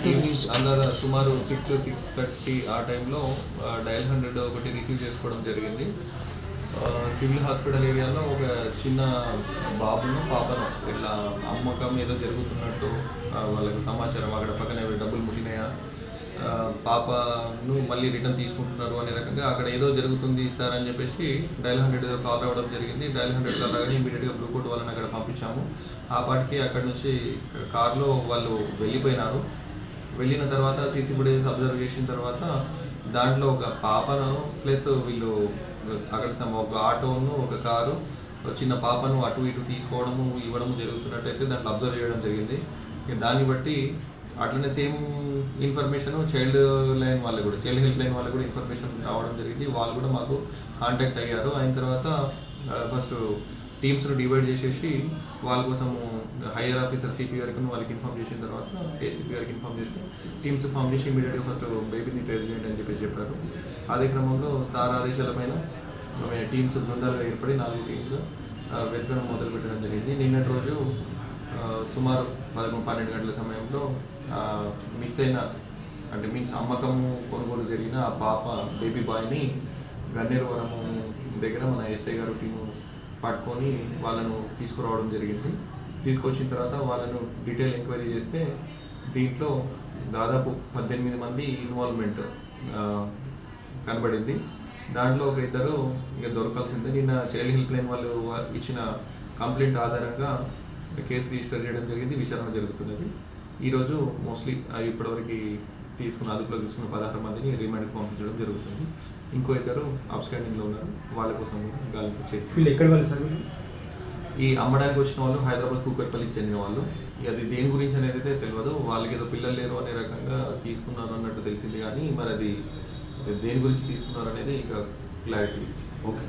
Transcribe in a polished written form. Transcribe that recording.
Evening అందాజ సుమారు 6-6:30 ఆ టైంలో డయల్ 100 ఒకటి రిసీవ్ చేసుకోవడం జరిగింది. సివిల్ హాస్పిటల్ ఏరియాలో ఒక చిన్న బాబును పాపను ఇట్లా అమ్మకం ఏదో జరుగుతున్నట్టు వాళ్ళకి సమాచారం, అక్కడ పక్కనే డబ్బులు ముట్టినాయా, పాపను మళ్ళీ రిటర్న్ తీసుకుంటున్నారు అనే రకంగా అక్కడ ఏదో జరుగుతుంది సార్ అని చెప్పేసి డయల్ 100 కాల్ రావడం జరిగింది. డయల్ 100 కాల్ రాగానే ఇమీడియట్గా బ్లూ కోట్ వాళ్ళని అక్కడ పంపించాము. ఆ పాటికి అక్కడ నుంచి కార్లో వాళ్ళు వెళ్ళిపోయినారు. వెళ్ళిన తర్వాత సీసీ ఫుటేజెస్ అబ్జర్వ్ చేసిన తర్వాత దాంట్లో ఒక పాపను ప్లస్ వీళ్ళు అక్కడ ఒక ఆటోను ఒక కారు చిన్న పాపను అటు ఇటు తీసుకోవడము ఇవ్వడము జరుగుతున్నట్టయితే దాంట్లో అబ్జర్వ్ చేయడం జరిగింది. దాన్ని బట్టి అట్లనే సేమ్ ఇన్ఫర్మేషన్ చైల్డ్ లైన్ వాళ్ళకి కూడా, చైల్డ్ హెల్ప్ లైన్ వాళ్ళకి కూడా ఇన్ఫర్మేషన్ రావడం జరిగింది. వాళ్ళు కూడా మాకు కాంటాక్ట్ అయ్యారు. అయిన తర్వాత ఫస్ట్ టీమ్స్ను డివైడ్ చేసేసి వాళ్ళ కోసము హైయర్ ఆఫీసర్ సిపి గారికి వాళ్ళకి ఇన్ఫామ్ చేసిన తర్వాత ఏసీపీ గారికి ఇన్ఫామ్ చేసి టీమ్స్ ఫామ్ చేసి ఇమీడియట్గా ఫస్ట్ బేబీని ట్రేస్ చేయండి అని చెప్పారు. అదే క్రమంలో సార్ ఆదేశాల పైన టీమ్స్ బృందాలుగా ఏర్పడి 4 టీమ్స్ వెతకడం మొదలు పెట్టడం జరిగింది. నిన్నటి రోజు సుమారు 11-12 గంటల సమయంలో మిస్ అయిన అంటే మీన్స్ అమ్మకము కొనుగోలు జరిగిన ఆ పాప బేబీ బాయ్ని గన్నేరువరము దగ్గర మన ఎస్ఐ గారు టీము పట్టుకొని వాళ్ళను తీసుకురావడం జరిగింది. తీసుకొచ్చిన తర్వాత వాళ్ళను డీటెయిల్ ఎంక్వైరీ చేస్తే దీంట్లో దాదాపు 18 మంది ఇన్వాల్వ్మెంట్ కనబడింది. దాంట్లో ఒక ఇద్దరు ఇంకా దొరకాల్సిందే. నిన్న చైల్డ్ హెల్ప్ లైన్ వాళ్ళు ఇచ్చిన కంప్లైంట్ ఆధారంగా కేసు రిజిస్టర్ చేయడం జరిగింది. విచారణ జరుగుతున్నది. ఈరోజు మోస్ట్లీ ఇప్పటివరకు అదుపులో తీసుకున్న 16 మందిని రిమాండ్కి పంపించడం జరుగుతుంది. ఇంకో ఇద్దరు అబ్స్టాండింగ్లో ఉన్నారు. వాళ్ళ కోసం గాలింపు చేస్తారు. ఎక్కడ వాళ్ళు సార్? ఈ అమ్మడానికి వచ్చిన వాళ్ళు హైదరాబాద్ కూకట్పల్లికి చెందిన వాళ్ళు. అది దేని గురించి అనేది అయితే తెలియదు. వాళ్ళకి ఏదో పిల్లలు లేరు అనే రకంగా తీసుకున్నారు అన్నట్టు తెలిసింది, కానీ మరి అది దేని గురించి తీసుకున్నారు అనేది ఇంకా క్లారిటీ. ఓకే.